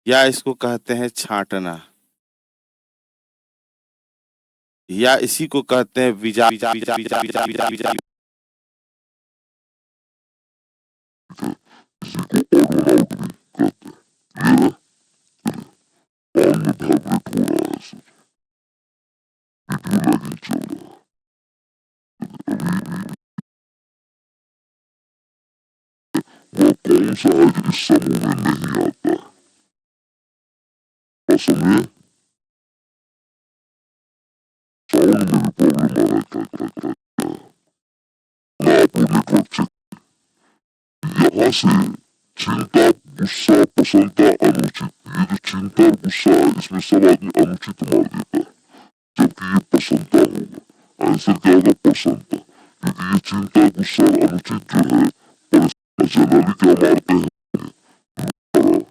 या इसको कहते हैं छाँटना। या इसी को कहते हैं विजा विजा विजा विजा विजा विजा विजा वो कौन सा आज इस समूह में नहीं आता है? क्या समझे? साउंड में भी प्रॉब्लम आ रहा है क्या? ना आप लोग नेटवर्क चेक यहाँ से चिंता गुस्सा प्रसन्नता अनुचित ये जो चिंता और गुस्सा है इसमें सब आदमी अनुचित मार देता है जबकि ये प्रसन्नता होगा आंसर क्या होगा प्रसन्नता क्योंकि ये चिंता गुस्सा और अनुचित जो है जनरली क्या मारते हैं वीडियो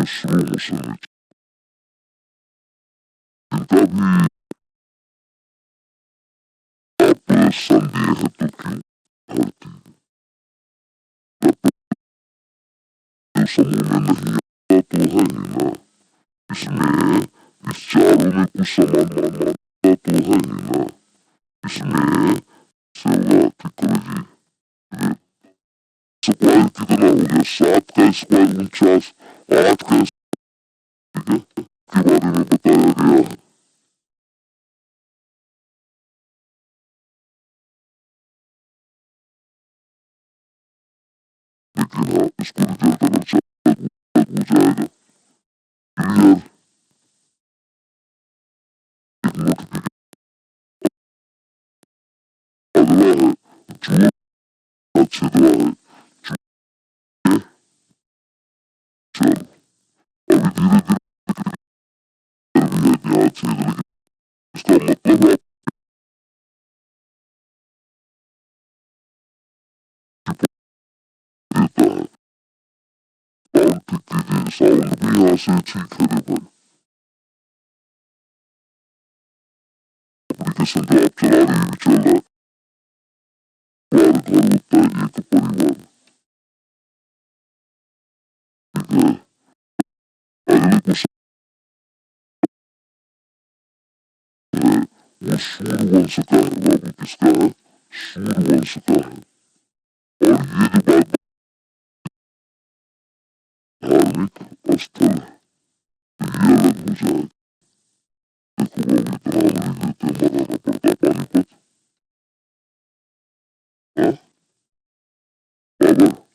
स्लो मोशन में चिंता भी आप संदेह है तो क्यों हरती जो समूह में नहीं आता तो है ही ना इसमें इस चारों में कुछ समान मानता तो है ही ना इसमें सेवा टिकोलॉजी स्क्वायर कितना हो गया 7 का स्क्वायर 49 8 का के बारे में बताया गया है लेकिन हाँ इसको रिजल्ट अगर हो जाएगा क्लियर एक नोटिफिकेशन अगला है जो अच्छे दुआ है चलो अभी धीरे धीरे भी है ध्यान से लेकिन इसका मतलब आप देता है साउंड ठीक कीजिए साउंड भी यहाँ से ठीक है रे भाई एप्लीकेशन जो आप चला रहे हैं चल रहा है परिवार घर होता है एक परिवार ठीक है अगले क्वेश्चन है वो सूर्यवंश का है बाबू किसका है सूर्यवंश का है और ये जो बात धार्मिक स्थल है ये अलग हो जाएगा देखो बाबू इतना हम नहीं देते मराना पड़ता पानीपत हाँ बाबर ये बाबू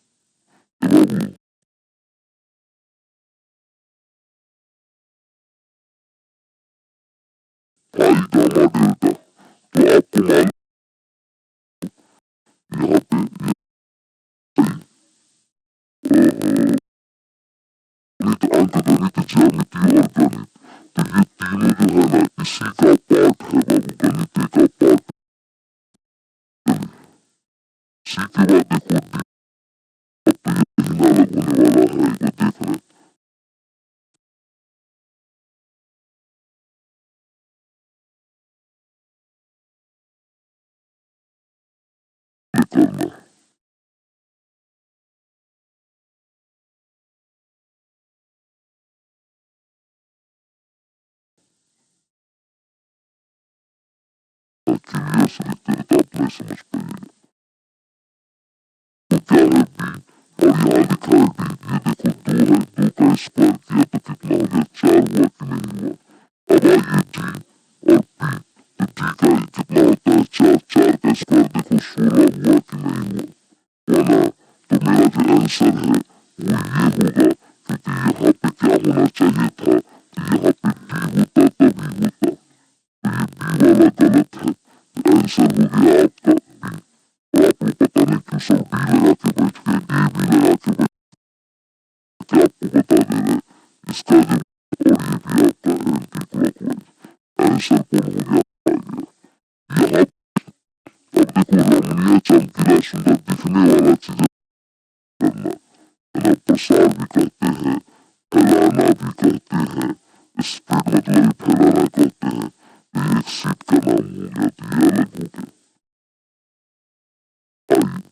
भाई गामा डेल्टा तो आपको मालूम यहाँ पे गणित अंकगणित ज्यामिति और गणित तो ये तीनों जो है ना इसी का पार्ट है बाबू गणित का पार्ट इसी के बाद देखो महीना अलग होने वाला है ये देख रहे करना क्लियर से लिखते हैं तो आप नहीं समझ पाइएगा तो क्या है बी और यहाँ लिखा है डी ये देखो 2 है 2 का स्क्वायर किया तो कितना हो गया 4 हुआ कि नहीं हुआ अब आइए डी और पी तो डी का कितना होता है 4 4 का स्क्वायर देखो 16 हुआ कि नहीं हुआ हुआ ना तो मेरा जो आंसर है वो ये होगा क्योंकि यहाँ पे क्या होना चाहिए था कि यहाँ पे डी होता तभी होता तो ये बी वाला गलत है तो आंसर हो गया आपका बी और आप लोग पता नहीं क्यों सब डी लगा के बैठ गए ए भी लगा के बैठ के आपको बता दे रहे इसका जो और ये भी आपका एंटी क्लॉकवाइज आंसर कौन हो गया आ गया यहाँ अब देखो रमणीय चमकीला सुंदर दिखने वाला चीज करना है ना प्रसार भी कहते हैं फैलाना भी कहते हैं स्प्रेड मतलब ही फैलाना कहते हैं तो ये एक सीट का नाम हो गया तो ये अलग हो गया आइए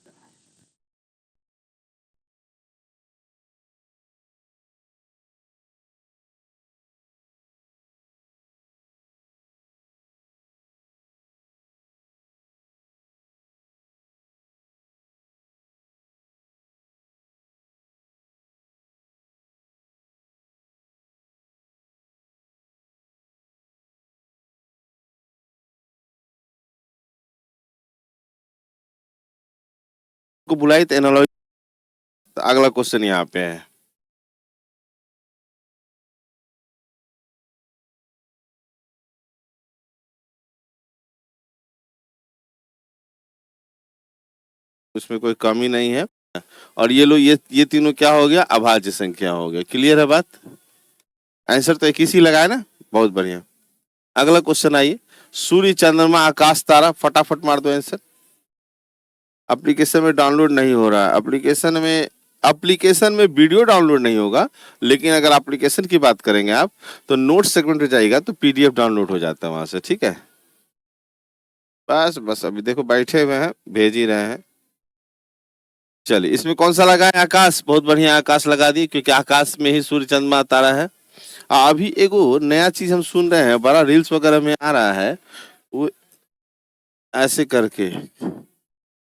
को बुलाई तो एनालॉजी। तो अगला क्वेश्चन यहाँ पे है, उसमें कोई कमी नहीं है। और ये लो, ये तीनों क्या हो गया, अभाज्य संख्या हो गया। क्लियर है बात? आंसर तो एक ही सी लगाया ना, बहुत बढ़िया। अगला क्वेश्चन आइए, सूर्य चंद्रमा आकाश तारा, फटाफट मार दो आंसर। एप्लीकेशन में डाउनलोड नहीं हो रहा है, एप्लीकेशन में वीडियो डाउनलोड नहीं होगा, लेकिन अगर एप्लीकेशन की बात करेंगे आप तो नोट सेगमेंट में जाएगा तो पीडीएफ डाउनलोड हो जाता है वहां से। ठीक है, बस बस अभी देखो बैठे हुए हैं, भेज ही रहे हैं। चलिए, इसमें कौन सा लगा है, आकाश। बहुत बढ़िया, आकाश लगा दी, क्योंकि आकाश में ही सूर्य चंद्रमा तारा है। अभी एगो नया चीज हम सुन रहे हैं, बड़ा रील्स वगैरह में आ रहा है, वो ऐसे करके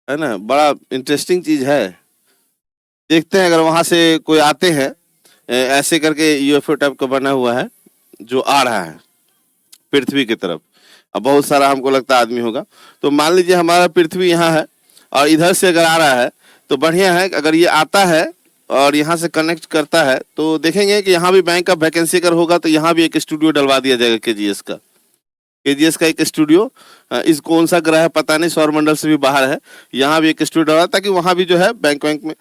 है ना, बड़ा इंटरेस्टिंग चीज है। देखते हैं अगर वहां से कोई आते हैं, ऐसे करके यूएफओ टाइप का बना हुआ है जो आ रहा है पृथ्वी की तरफ। अब बहुत सारा हमको लगता है आदमी होगा। तो मान लीजिए हमारा पृथ्वी यहाँ है और इधर से अगर आ रहा है तो बढ़िया है। अगर ये आता है और यहाँ से कनेक्ट करता है तो देखेंगे कि यहाँ भी बैंक का वैकेंसी अगर होगा तो यहाँ भी एक स्टूडियो डलवा दिया जाएगा केजीएस का। केजीएस का एक स्टूडियो, इस कौन सा ग्रह है पता नहीं, सौरमंडल से भी बाहर है, यहाँ भी एक स्टूडियो डलवा, ताकि वहाँ भी जो है बैंक में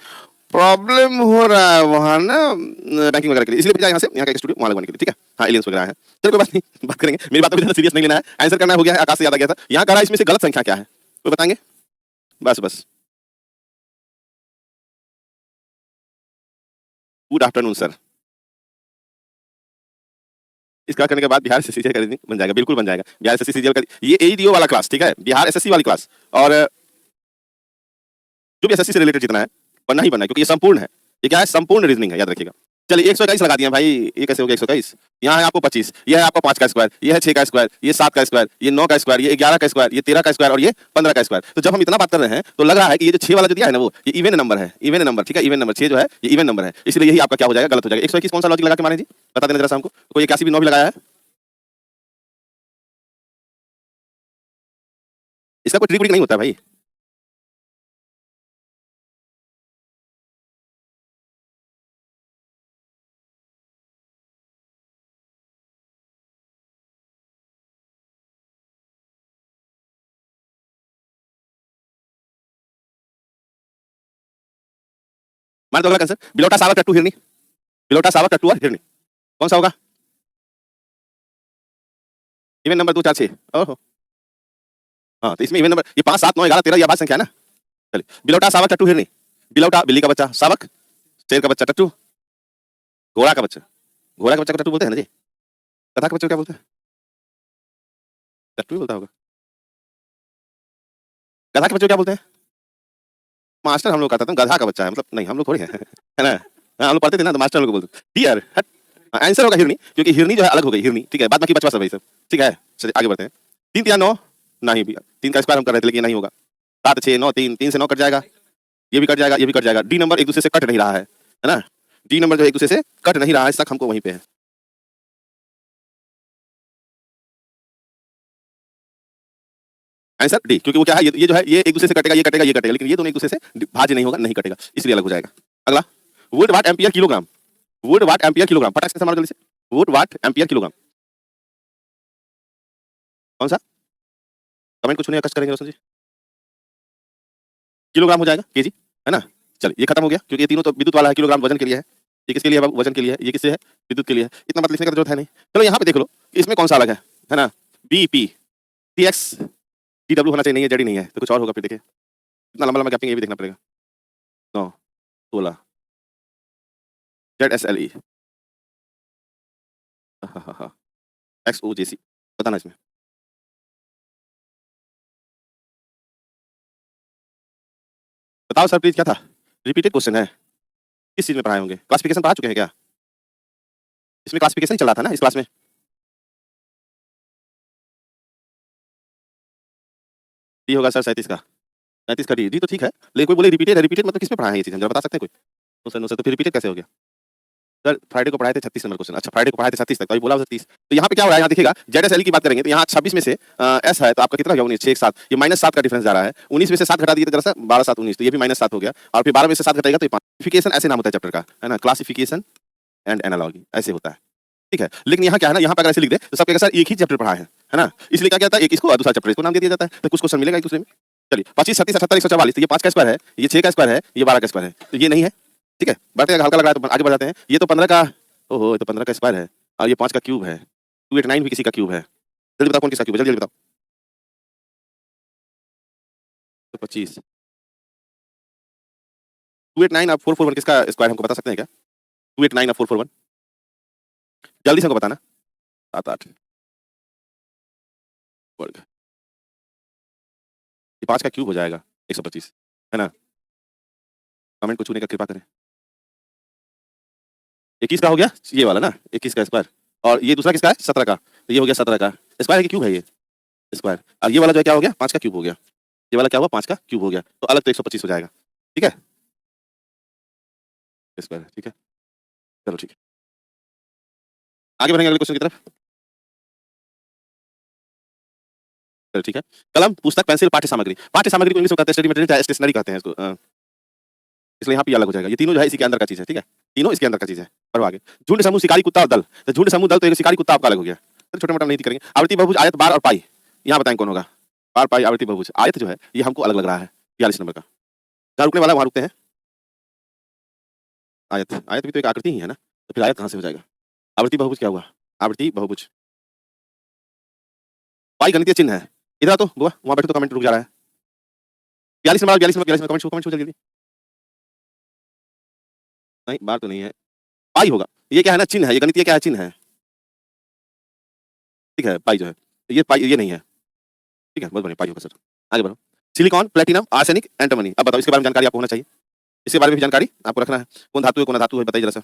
प्रॉब्लम हो रहा है वहाँ ना, बैंकिंग वगैरह के लिए, इसलिए भेजा यहाँ से, यहाँ का एक स्टूडियो वहाँ लगवाने के लिए। ठीक है, हाँ एलियंस वगैरह है। चलो कोई बात नहीं, बात करेंगे। मेरी बात अभी सीरियस नहीं लेना है, आंसर करना हो गया है, आकाश से याद आ गया था। यहाँ कह रहा है इसमें से गलत संख्या क्या है, कोई बताएंगे? बस बस। Good afternoon sir. इसका करने के बाद बिहार एसएससी का बन जाएगा, बिल्कुल बन जाएगा। बिहार एसएससी सीजीएल का ये एईडीओ वाला क्लास, ठीक है, बिहार एसएससी वाली क्लास, और जो भी एसएससी से रिलेटेड जितना है बनना ही बनना है, क्योंकि ये संपूर्ण है। ये क्या है, संपूर्ण रीजनिंग है, याद रखिएगा। चलिए 121 लगा दिया भाई, ये कैसे हो गया 121? यहाँ है आपको 25, ये है आपका 5 का स्क्वायर, ये है 6 का स्क्वायर, ये 7 का स्क्वायर, ये 9 का स्क्वायर, ये 11 का स्क्वायर, ये 13 का स्क्वायर और ये 15 का स्क्वायर। तो जब हम इतना बात कर रहे हैं तो लग रहा है कि ये जो 6 वाला जो दिया है ना, वो ये इवन नंबर है, इवन नंबर। ठीक है, इवन नंबर 6 जो है ये इवन नंबर है, इसलिए यही आपका क्या हो जाएगा, गलत हो जाएगा। 121 कौन सा लॉजिक लगा के माने जी, बता देना जरा सा हमको। कोई 81 भी 9 भी लगाया है? इसका कोई ट्रिक नहीं होता भाई। मान दो अगला आंसर, बिलोटा सावर टट्टू हिरनी, बिलोटा सावर टट्टू और हिरनी, कौन सा होगा? Even number 2 4 6। ओहो, हाँ तो इसमें इवन नंबर ये 5 7 9 11 13 ये बात संख्या है ना। चलिए, बिलोटा सावक टट्टू हिरनी, बिलोटा बिल्ली का बच्चा, सावक शेर का बच्चा, टट्टू घोड़ा का बच्चा। घोड़ा का बच्चा को टट्टू बोलते हैं ना जी, गधा के बच्चे को क्या बोलते हैं? टट्टू ही बोलता होगा। गधा के बच्चे को क्या बोलते हैं? मास्टर हम लोग कहते थे गधा का बच्चा है, मतलब नहीं हम लोग थोड़ी है है ना। हाँ, हम लोग पढ़ते थे ना तो मास्टर लोग बोलते डियर। आंसर होगा हिरनी, क्योंकि हिरनी जो है अलग हो गई हिरनी। ठीक है, बाद बाकी बचवा सब है सब। ठीक है, चलिए आगे बढ़ते हैं। 3 3 9 नहीं भैया, 3 का स्क्वायर हम कर रहे थे लेकिन ये नहीं होगा। 7 6 9 3, 3 से 9 कट जाएगा, ये भी कट जाएगा, ये भी कट जाएगा। डी नंबर एक दूसरे से कट नहीं रहा है ना। डी नंबर जो एक दूसरे से कट नहीं रहा है, तक हमको वहीं पे है। आंसर डी, क्योंकि वो क्या है, ये जो है ये एक दूसरे से कटेगा, ये कटेगा, ये कटेगा, लेकिन ये दोनों एक दूसरे से भाज्य नहीं होगा, नहीं कटेगा, इसलिए अलग हो जाएगा। अगला, wood watt ampere kilogram, wood watt ampere kilogram, फटाक से मारो जल्दी से। वुड वाट एम्पियर किलोग्राम कौन सा? कमेंट कुछ नहीं कष्ट करेंगे रोशन जी। किलोग्राम हो जाएगा केजी, है ना। चलिए ये खत्म हो गया, क्योंकि ये तीनों तो विद्युत वाला है, किलोग्राम वजन के लिए है। ये किसके लिए है बाबू? वजन के लिए है। ये किससे है? विद्युत के लिए है। इतना बात लिखने का जरूरत है नहीं। चलो यहाँ पे देख लो कि इसमें कौन सा अलग है ना। बीपी टीएक्स टीडब्ल्यू होना चाहिए, नहीं है, जेडी नहीं है, तो कुछ और होगा। फिर देखिए इतना लंबा लंबा गैपिंग, ये भी देखना पड़ेगा। 9 16 ZSLE XOJC, बताना इसमें। बताओ सर प्लीज, क्या था? रिपीटेड क्वेश्चन है, किस चीज में पढ़ाए होंगे? क्लासिफिकेशन पढ़ा चुके हैं क्या? इसमें क्लासिफिकेशन चल रहा था ना इस क्लास में। डी होगा सर 37 का, 37 का डी। डी तो ठीक है, लेकिन कोई बोले रिपीटेड है, रिपीटेड मतलब किस में पढ़ा है ये चीज, हम जरा बता सकते हैं कोई? तो सर नो सर, तो फिर रिपीटेड कैसे हो गया? सर फ्राइडे को पढ़ाए थे 36 नंबर क्वेश्चन। अच्छा फ्राइडे को पढ़ाए थे 36 तक, तो अभी बोला 30। तो यहाँ पे क्या हो रहा है, यहाँ देखिएगा जेडएसएल की बात करेंगे तो यहाँ 26 में से एस है तो आपका कितना हो गया 19, 6 7, ये -7 का डिफरेंस जा रहा है। 19 में से 7 घटा दिए तो जरा सा 12 7 19, तो ये भी -7 हो गया। और फिर 12 में से 7 घटाएगा तो क्लासिफिकेशन ऐसे नाम होता है चैप्टर का, है ना, क्लासिफिकेशन एंड एनालॉजी ऐसे होता है, ठीक है। लेकिन यहाँ क्या है ना, यहाँ पर अगर ऐसे लिख दे तो सब कहेगा सर एक ही चैप्टर पढ़ा है ना, इसलिए क्या कहता है एक इसको और दूसरा चैप्टर इसको नाम दे दिया जाता है, तो कुछ क्वेश्चन मिलेगा एक दूसरे में। चलिए 25 37 78 144, तो ये 5 का स्क्वायर है, ये 6 का स्क्वायर है, ये 12 का स्क्वायर है, तो ये नहीं है, ठीक है। बढ़ते हल्का लग रहा है तो आगे बढ़ जाते हैं। ये तो 15 का, ओहो ये तो 15 का स्क्वायर है और ये 5 का क्यूब है, 289 भी किसी का क्यूब है। जल्दी बताओ कौन किसका क्यूब है, जल्दी जल्दी बताओ। तो 25 289 और 441 किसका स्क्वायर हमको बता सकते हैं क्या? 289 और 441 जल्दी से हमको बताना। 7 8 वर्ग, ये 5 का क्यूब हो जाएगा 125, है ना। कमेंट को छूने का कृपा करें। 21 का हो गया ये वाला ना, 21 का स्क्वायर, और ये दूसरा किसका है 17 का, तो ये हो गया 17 का स्क्वायर है कि क्यूब है ये स्क्वायर, और ये वाला जो है क्या हो गया 5 का क्यूब हो गया, ये वाला क्या हुआ 5 का क्यूब हो गया, तो अलग तो 125 हो जाएगा, ठीक है स्क्वायर, ठीक है। चलो ठीक है, आगे बढ़ेंगे अगले क्वेश्चन की तरफ। चलो ठीक है, कलम पुस्तक पेंसिल पाठ्य सामग्री, पाठ्य सामग्री को इंग्लिश में कहते हैं स्टडी मटेरियल, चाहे स्टेशनरी कहते हैं इसको, इसलिए यहाँ पे अलग हो जाएगा। ये तीनों जो है इसी के अंदर का चीज है, ठीक है, तीनों इसके अंदर का चीज है। पढ़ो आगे। झुंड समूह शिकारी कुत्ता और दल, तो झुंड समूह दल तो एक शिकारी कुत्ता आपका अलग हो गया, तो छोटे मोटा नहीं करेंगे। आवृत्ति बहुभुज आयत बार और पाई, यहाँ बताएं कौन होगा, बार पाई आवृत्ति बहुभुज। आयत जो है ये हमको अलग लग रहा है 42 नंबर का, जहाँ रुकने वाला वहाँ रुकते हैं। आयत, आयत भी तो एक आकृति ही है ना, तो फिर आयत कहाँ से हो जाएगा। आवृत्ति बहुभुज क्या हुआ, आवृत्ति बहुभुज। पाई गणितीय चिन्ह है, इधर तो बुआ वहाँ बैठो तो कमेंट रुक जा रहा है। 42 नंबर 42 नंबर 42 कमेंट छो जल्दी जल्दी। नहीं बार तो नहीं है, पाई होगा, ये क्या है ना चिन्ह है, ये गणितीय क्या है चिन्ह है, ठीक है पाई जो है, ये पाई ये नहीं है, ठीक है बहुत बढ़िया पाई होगा सर। आगे बढ़ो। सिलिकॉन प्लेटिनम आर्सेनिक एंटीमनी, अब बताओ इसके बारे में जानकारी आपको होना चाहिए, इसके बारे में भी जानकारी आपको रखना है। कौन धातु है कौन धातु है बताइए जरा सा।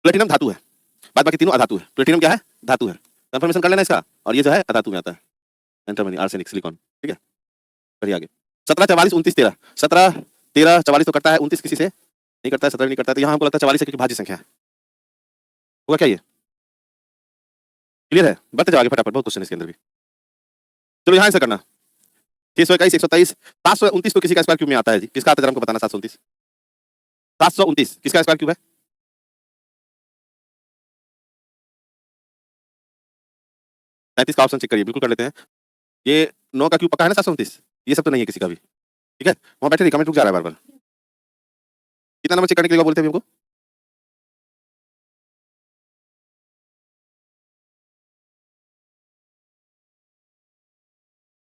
प्लेटिनम धातु है, बाद बाकी तीनों अधातु है, प्लेटिनम क्या है धातु है, कंफर्मेशन कर लेना इसका, और ये जो है अधातु में आता है, एंटीमनी आर्सेनिक सिलिकॉन, ठीक है। बढ़िए आगे। 17 44 29 13, 17 13 44 तो कटता है, 29 किसी से नहीं कटता है, 17 नहीं कटता है, तो यहाँ हमको लगता है 44 है क्योंकि भाज्य संख्या है, होगा क्या ये, क्लियर है। बढ़ते जाओ आगे फटाफट, बहुत क्वेश्चन इसके अंदर भी। चलो यहाँ से करना 621 123 729 तो किसी का स्क्वायर क्यूब में आता है जी, किसका आता है जरा हमको बताना। 729 729 किसका स्क्वायर क्यूब है, 35 का ऑप्शन चेक करिए, बिल्कुल कर लेते हैं। ये 9 का क्यूब पक्का है ना 729, ये सब तो नहीं है किसी का भी, ठीक है। वहाँ बैठे नहीं, कमेंट रुक जा रहा है बार बार। कितना नंबर चेक करने के लिए बोलते हैं हमको,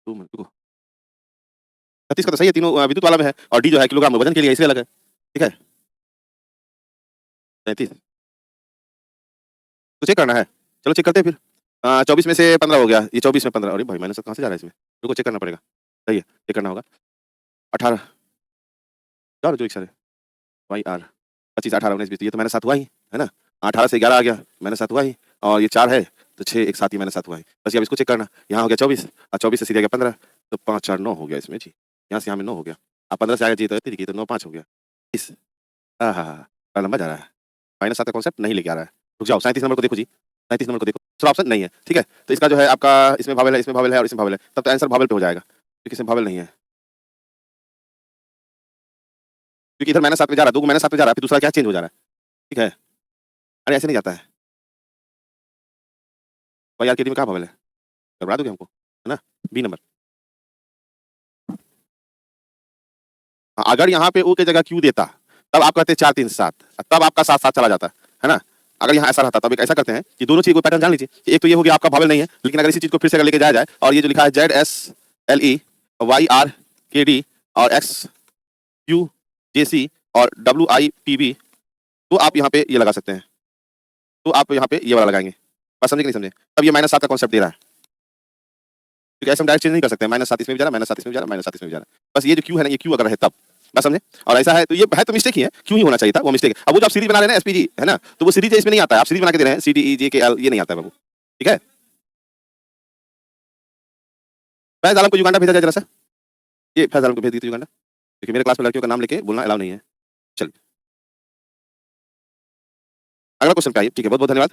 रुको 36 का तो सही है, तीनों विद्युत वाला में है, और डी जो है किलोग्राम में वजन के लिए इसलिए अलग है, ठीक है। 33 तो चेक करना है, चलो चेक करते हैं फिर। 24 में से 15 हो गया, ये 24 में 15, अरे भाई माइनस कहाँ से जा रहा है इसमें, रुको चेक करना पड़ेगा, सही है चेक करना होगा। 18 क्या जो इक्शा है वाई आर 25 18 19 20, ये तो मैंने 7 हुआ ही है ना, 18 से 11 आ गया मैंने 7 हुआ ही, और ये 4 है तो 6 एक 7 ही मैंने 7 हुआ ही, बस ये अब इसको चेक करना। यहाँ हो गया 24 और 24 से सीधे आ गया 15, तो 5 4 9 हो गया इसमें जी, यहाँ से यहाँ में 9 हो गया, अब 15 से आगे जी तो 9 5 हो गया इस, हाँ हाँ हाँ बड़ा लंबा जा रहा है, -7 का कॉन्सेप्ट नहीं लेके आ रहा है। रुक जाओ 37 नंबर को देखो जी, 37 नंबर को देखो, दूसरा ऑप्शन नहीं है, ठीक है। तो इसका जो है आपका इसमें भावेल है, इसमें भावेल है और इसमें भावेल है, तब तो आंसर भावेल पे हो जाएगा, क्योंकि इसमें भावेल नहीं है, क्योंकि इधर -7 पे जा रहा है, 2 को -7 पे जा रहा है, फिर दूसरा क्या चेंज हो जा रहा है, ठीक है। अरे ऐसे नहीं जाता है भाई, यार केडी में कहाँ भावेल है, गड़बड़ा दोगे हमको, है ना। बी नंबर, हाँ, अगर यहाँ पे ओ की जगह क्यू देता तब आप कहते 4 3 7, तब आपका 7 7 चला जाता है ना। अगर यहाँ ऐसा रहता तब एक ऐसा करते हैं कि दोनों चीज को पैटर्न जान लीजिए, कि एक तो ये हो गया आपका भावेल नहीं है, लेकिन अगर इसी चीज को फिर से अगर लेके जाया जाए और ये जो लिखा है ZSLE YRKD और XQJC और WIPB, तो आप यहाँ पे ये लगा सकते हैं, तो आप यहाँ पे ये वाला लगाएंगे, बात समझे कि नहीं समझे। तब ये -7 का कॉन्सेप्ट दे रहा है, क्योंकि ऐसे हम डायरेक्ट चेंज नहीं कर सकते, -7 इसमें भी जा रहा है, -7 इसमें भी जा रहा है, -7 इसमें भी जा रहा है, बस ये जो क्यू है ना, ये क्यू अगर है तब, बात समझे। और ऐसा है तो ये है तो मिस्टेक ही है, क्यों ही होना चाहिए था, वो मिस्टेक है। अब वो जो आप सीरीज बना रहे हैं ना एसपीजी है ना, तो वो सीरीज इसमें नहीं आता है, आप सीरीज बना के दे रहे हैं CDEJKL, ये नहीं आता है बाबू, ठीक है। फैज आलम को युगांडा भेजा जाए जरा सा, ये फैज आलम को भेज दीजिए युगांडा, क्योंकि मेरे क्लास में लड़कियों का नाम लेके बोलना अलाउ नहीं है। चलिए अगला क्वेश्चन पे आइए। ठीक है, बहुत बहुत धन्यवाद।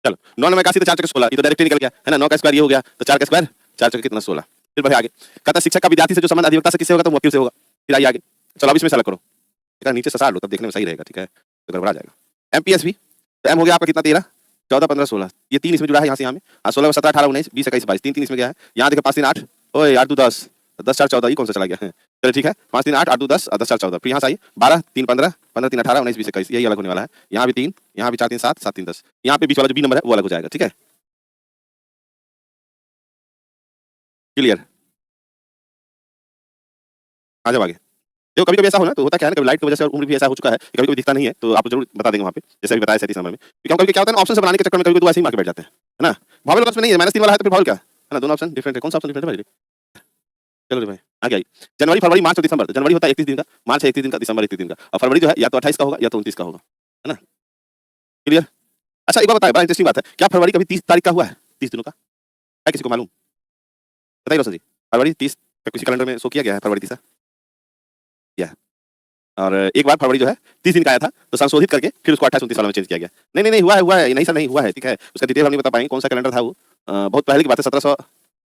चलो 9 में 81 तो 4 चौके 16, ये तो डायरेक्ट निकल गया है ना। 9 का स्क्वायर ये हो गया, तो 4 का स्क्वायर 4 चौके कितना 16। फिर बढ़े आगे, कहता है शिक्षक का विद्यार्थी से जो संबंध अधिवक्ता से किससे होगा, तो वकील से होगा। फिर आइए आगे, चलो अब इसमें से अलग करो, ठीक है, नीचे से सार लो तब देखने में सही रहेगा, ठीक है, तो गड़बड़ा जाएगा। एमपीएसबी, तो एम हो गया आपका कितना 13, 14, 15, 16, ये 3 इसमें जुड़ा है यहाँ से यहाँ में, 16, 17, 18, 19, 20, 21, 22, 3 इसमें गया है। यहाँ देखो 5, 3, 8, ओए 8, 2, 10, 10, 4, 14, ये कौन सा चला गया है। चलो ठीक है, 5, 3, 8, 8, 2, 10, 10, 4, 14, फिर यहाँ से आइए 12, 3, 15, 15, 3, 18, 19, 20, 21, यही अलग होने वाला है। यहाँ भी 3, यहाँ भी 4, 3, 7, 7, 3, 10, यहाँ पे बीच वाला जो बी नंबर है वो अलग हो जाएगा, ठीक है, क्लियर। आ जाओ आगे। देखो कभी कभी ऐसा होना तो होता क्या है ना, कभी लाइट की वजह से और उम्र भी ऐसा हो चुका है कि कभी कभी दिखता नहीं है, तो आपको जरूर बता देंगे वहाँ पे, जैसे अभी बताया 37 नंबर में। क्योंकि कभी क्या होता है ना, ऑप्शन से बनाने के चक्कर में कभी तो ऐसे ही मार के बैठ जाते हैं, है ना। भावल का ऑप्शन नहीं है, -3 वाला है, तो फिर भावल क्या है ना, दोनों ऑप्शन डिफरेंट है। कौन सा ऑप्शन डिफरेंट है भाई? चलो रे भाई आगे आइए। जनवरी, फरवरी, मार्च और दिसंबर, जनवरी होता है 31 दिन का, मार्च है 31 दिन का, दिसंबर 31 दिन का, और फरवरी जो है या तो 28 का होगा या तो 29 का होगा, है ना, क्लियर। अच्छा एक बात बताइए, बड़ा इंटरेस्टिंग बात है, क्या फरवरी कभी 30 तारीख का हुआ है, 30 दिनों का है, किसी को मालूम? बताइए रोशन जी, फरवरी 30 किसी कैलेंडर में शो किया गया है, फरवरी 30 या। और एक बार फरवरी जो है 30 दिन का आया था, तो संशोधित करके फिर उसको 28, 29 वाला में चेंज किया गया। नहीं नहीं नहीं हुआ है, नहीं सर नहीं हुआ है, ठीक है, उसका डिटेल हम नहीं बता पाएंगे कौन सा कैलेंडर था वो, बहुत पहले की बात है,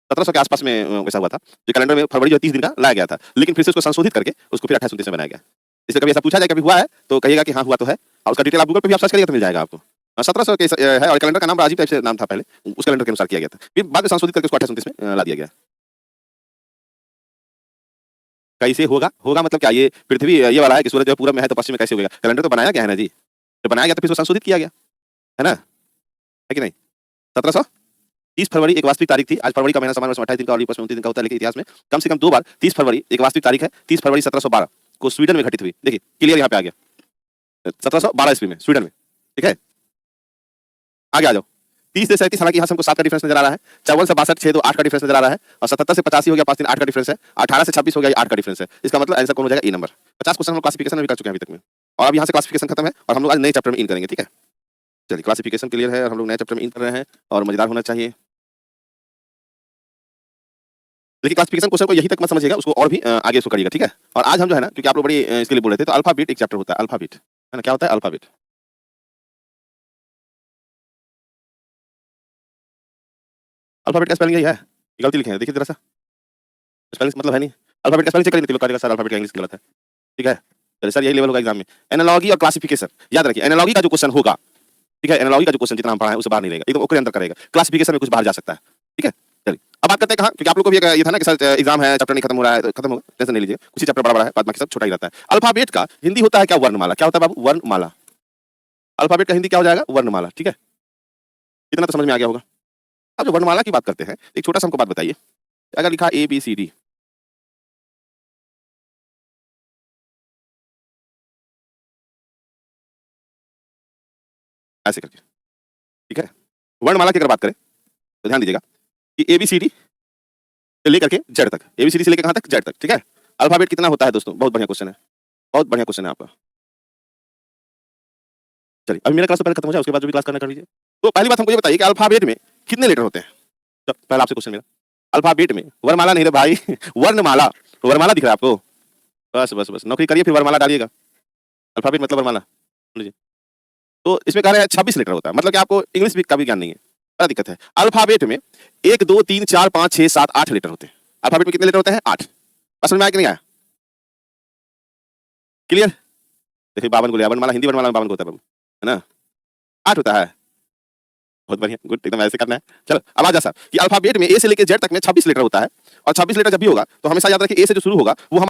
1700 के आसपास में वैसा हुआ था, जो कैलेंडर में फरवरी जो 30 दिन का लाया गया था, लेकिन फिर से उसको संशोधित करके उसको फिर 28, 29 में बनाया गया। इसलिए कभी ऐसा पूछा जाए कभी हुआ है तो कहिएगा कि हाँ हुआ तो है, और उसका डिटेल आप गूगल पे भी आप सर्च करिएगा तो मिल जाएगा आपको। 1700 के है, और कैलेंडर का नाम अजीब टाइप से नाम था पहले, उस कैलेंडर के अनुसार किया गया था, फिर बाद में संशोधित करके उसको 28, 29 में ला दिया गया। कैसे होगा, होगा मतलब क्या, ये पृथ्वी ये वाला है कि सूरज जो पूरब में है तो पश्चिम में कैसे होगा, कैलेंडर तो बनाया गया है ना जी, तो बनाया गया तो फिर उसको संशोधित किया गया, है ना, है कि नहीं। 1730 फरवरी एक वास्तविक तारीख थी। आज फरवरी का महीना समान वर्ष में 28 दिन का और विपक्ष में 29 दिन का होता है, लेकिन इतिहास में कम से कम 2 बार 30 फरवरी एक वास्तविक तारीख है, 30 फरवरी 1712 को स्वीडन में घटित हुई। देखिए क्लियर यहाँ पे आ गया, 1712 ईस्वी में स्वीडन में, ठीक है। आगे आ जाओ, 30 से 37, हालांकि यहाँ से हमको 7 का डिफरेंस नजर आ रहा है, 54 से 62, 6 2 8 का डिफरेंस नजर आ रहा है, और 77 से 85 हो गया 5 3 8 का डिफरेंस है, 18 से 26 हो गया 8 का डिफरेंस है। इसका मतलब आंसर कौन हो जाएगा, ए नंबर। 50 क्वेश्चन हम क्लासिफिकेशन में भी कर चुके हैं अभी तक में, और अब यहाँ से क्लासिफिकेशन खत्म है और हम लोग आज नए चैप्टर में इन करेंगे, ठीक है। चलिए क्लासिफिकेशन क्लियर है और हम लोग नए चैप्टर में इन कर रहे हैं, और मजेदार होना चाहिए। लेकिन क्लासिफिकेशन क्वेश्चन को यही तक मत समझिएगा, उसको और भी आगे उसको करिएगा, ठीक है। और आज हम जो है ना, क्योंकि आप लोग बड़ी इसके लिए बोल रहे थे, तो अल्फाबेट एक चैप्टर होता है, अल्फाबेट है ना, क्या होता है अल्फाबेट। अल्फाबेट का स्पेलिंग यही है, गलती लिखे हैं, देखिए जरा सा, स्पेलिंग मतलब है नहीं। अल्फाबेट का स्पेलिंग चेक करिए, लोग सर अल्फाबेट का इंग्लिश गलत है, ठीक है। चलिए सर यही लेवल होगा एग्जाम में। एनालॉजी और क्लासिफिकेशन याद रखिए, एनालॉजी का जो क्वेश्चन होगा, ठीक है, एनालॉजी का जो क्वेश्चन जितना हम पढ़ा है उससे बाहर नहीं रहेगा, एकदम ओकरे अंदर करेगा। क्लासिफिकेशन में कुछ बाहर जा सकता है, ठीक है। चलिए अब बात करते हैं कहाँ, क्योंकि आप लोग को भी ये था ना कि सर एग्जाम है, चैप्टर नहीं खत्म हो रहा है, तो खत्म होगा, टेंशन नहीं लीजिए, कुछ चैप्टर बड़ा बड़ा है, बाद बाकी सब छोटा ही रहता है। अल्फाबेट का हिंदी होता है क्या, वर्णमाला। क्या होता है बाबू, वर्णमाला। अल्फाबेट का हिंदी क्या हो जाएगा, वर्णमाला, ठीक है। इतना तो समझ में आ गया होगा। अब जो वर्णमाला की बात करते हैं, एक छोटा सा हमको बात बताइए, अगर लिखा ABCD, ऐसे करके, ठीक है। वर्णमाला की अगर बात करें तो ध्यान दीजिएगा कि ABCD से लेकर के जेड तक, ABCD से लेकर कहां तक, जेड तक, ठीक है। अल्फाबेट कितना होता है दोस्तों, बहुत बढ़िया क्वेश्चन है, बहुत बढ़िया क्वेश्चन है आपका। चलिए अभी मेरा क्लास तो पहले खत्म हो जाए, उसके बाद जो भी क्लास करना कर लीजिए। तो पहली बात हमको ये बताइए कि अल्फाबेट में कितने लेटर होते हैं। तो पहला आपसे क्वेश्चन मेरा, अल्फाबेट में, वर्णमाला नहीं रे भाई वर्णमाला, वर्णमाला दिख रहा है आपको, बस बस बस नौकरी करिए फिर वर्णमाला डालिएगा। अल्फाबेट मतलब वर्णमाला, लीजिए। तो इसमें कह रहे हैं 26 लेटर होता है, मतलब कि आपको इंग्लिश भी का भी ज्ञान नहीं है, बड़ा दिक्कत है। अल्फाबेट में 1 2 3 4 5 6 7 8 लेटर होते हैं। अल्फाबेट में कितने लेटर होते हैं, 8। बस समझ में आया कि नहीं आया, क्लियर। देखिए 52 को लिया, वर्णमाला हिंदी वर्णमाला में 52 होता है बाबू, है ना, 8 होता है, बहुत बढ़िया, गुड, एकदम ऐसे करना है। चलो अब आ जा साहब कि अल्फाबेट में ए से लेकर जेड तक में 26 लेटर होता है, और 26 लेटर जब भी होगा तो हमेशा याद रखिए ए से जो शुरू होगा वो हम